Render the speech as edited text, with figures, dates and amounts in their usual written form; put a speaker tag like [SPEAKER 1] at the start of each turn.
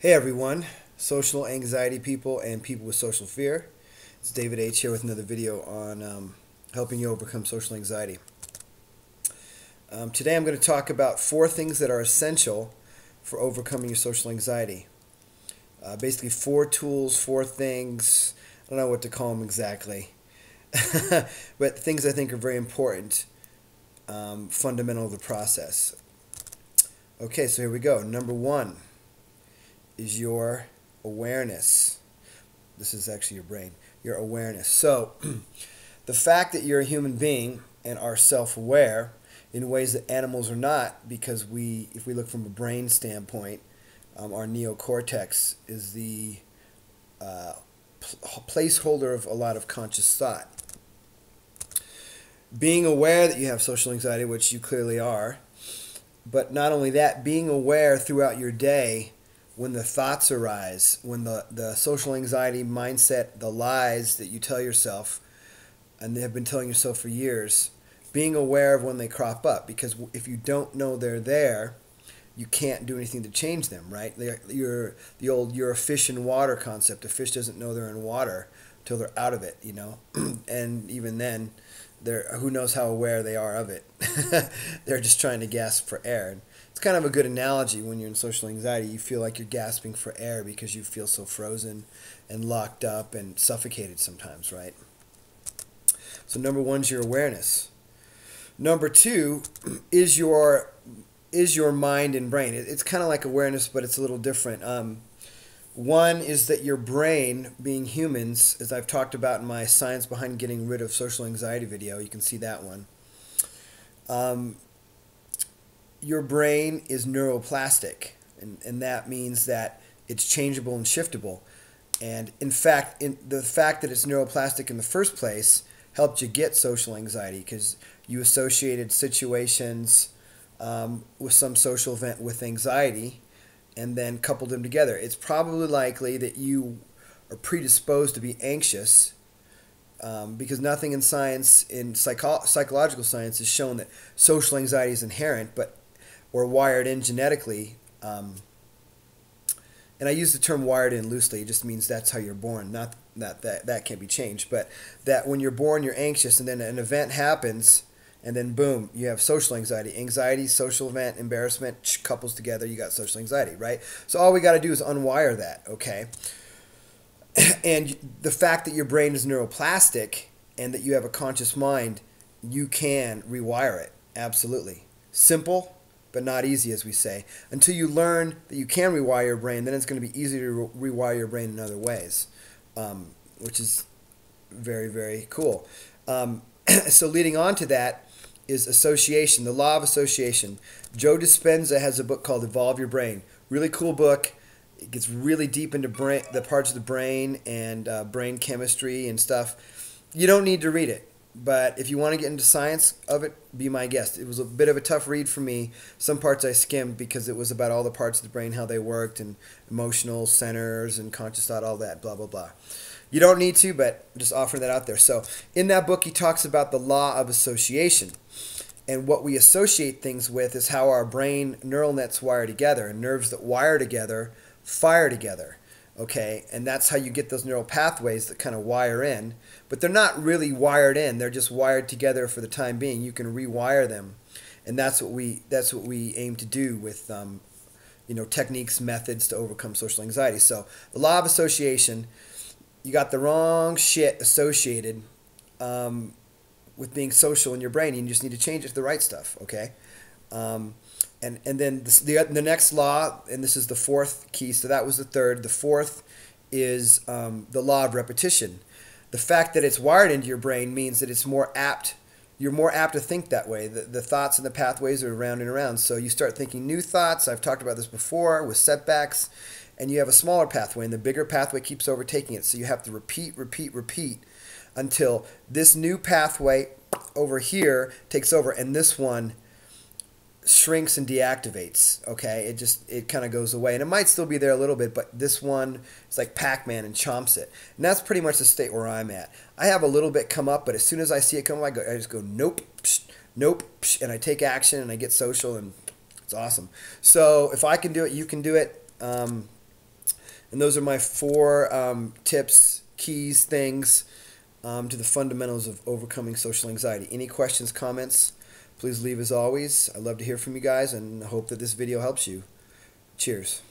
[SPEAKER 1] Hey everyone, social anxiety people and people with social fear. It's David H. here with another video on helping you overcome social anxiety. Today I'm going to talk about 4 things that are essential for overcoming your social anxiety. Basically 4 tools, 4 things, I don't know what to call them exactly, but things I think are very important, fundamental to the process. Okay, so here we go. Number 1 is your awareness. This is actually your brain, your awareness. So the fact that you're a human being and are self-aware in ways that animals are not, because if we look from a brain standpoint, our neocortex is the placeholder of a lot of conscious thought. Being aware that you have social anxiety, which you clearly are, but not only that, being aware throughout your day when the thoughts arise, when the social anxiety mindset, the lies that you tell yourself, and they have been telling yourself for years, being aware of when they crop up. Because if you don't know they're there, you can't do anything to change them, right? You're a fish in water concept. A fish doesn't know they're in water till they're out of it, you know? And even then, who knows how aware they are of it. They're just trying to gasp for air. It's kind of a good analogy when you're in social anxiety. You feel like you're gasping for air because you feel so frozen and locked up and suffocated sometimes, right? So number 1 is your awareness. Number 2 is your mind and brain. It's kind of like awareness, but it's a little different. 1 is that your brain, being humans, as I've talked about in my Science Behind Getting Rid of Social Anxiety video, you can see that one. Your brain is neuroplastic, and that means that it's changeable and shiftable. And in fact, the fact that it's neuroplastic in the first place helped you get social anxiety because you associated situations with some social event with anxiety and then coupled them together. It's probably likely that you are predisposed to be anxious because nothing in science, in psychological science, has shown that social anxiety is inherent, or wired in genetically. And I use the term wired in loosely. It just means that's how you're born. Not that can't be changed, but that when you're born, you're anxious, and then an event happens, and then boom, you have social anxiety. Anxiety, social event, embarrassment, couples together, you got social anxiety, right? So all we got to do is unwire that, okay? And the fact that your brain is neuroplastic and that you have a conscious mind, you can rewire it, absolutely. Simple, but not easy, as we say. Until you learn that you can rewire your brain, then it's going to be easier to rewire your brain in other ways, which is very, very cool. So leading on to that is association, the law of association. Joe Dispenza has a book called Evolve Your Brain. Really cool book. It gets really deep into the parts of the brain and brain chemistry and stuff. You don't need to read it. But if you want to get into science of it, be my guest. It was a bit of a tough read for me. Some parts I skimmed because it was about all the parts of the brain, how they worked, and emotional centers and conscious thought, all that, blah, blah, blah. You don't need to, but I'm just offering that out there. So in that book, he talks about the law of association. And what we associate things with is how our brain neural nets wire together. And nerves that wire together fire together. Okay, and that's how you get those neural pathways that kind of wire in, but they're not really wired in. They're just wired together for the time being. You can rewire them, and that's what we aim to do with techniques, methods to overcome social anxiety. So the law of association, you got the wrong shit associated with being social in your brain. You just need to change it to the right stuff. Okay. And then the next law, and this is the 4th key, so that was the 3rd. The 4th is the law of repetition. The fact that it's wired into your brain means that it's you're more apt to think that way. The thoughts and the pathways are around and around. So you start thinking new thoughts. I've talked about this before with setbacks, and you have a smaller pathway, and the bigger pathway keeps overtaking it. So you have to repeat until this new pathway over here takes over, and this one shrinks and deactivates. Okay, it kind of goes away, and it might still be there a little bit, but this one is like Pac-Man and chomps it, and that's pretty much the state where I'm at. I have a little bit come up, but as soon as I see it come up, I just go nope, psh, nope, psh, and I take action and I get social, and it's awesome. So if I can do it, you can do it. And those are my 4 tips, keys, things to the fundamentals of overcoming social anxiety. Any questions, comments, please leave as always. I'd love to hear from you guys, and I hope that this video helps you. Cheers.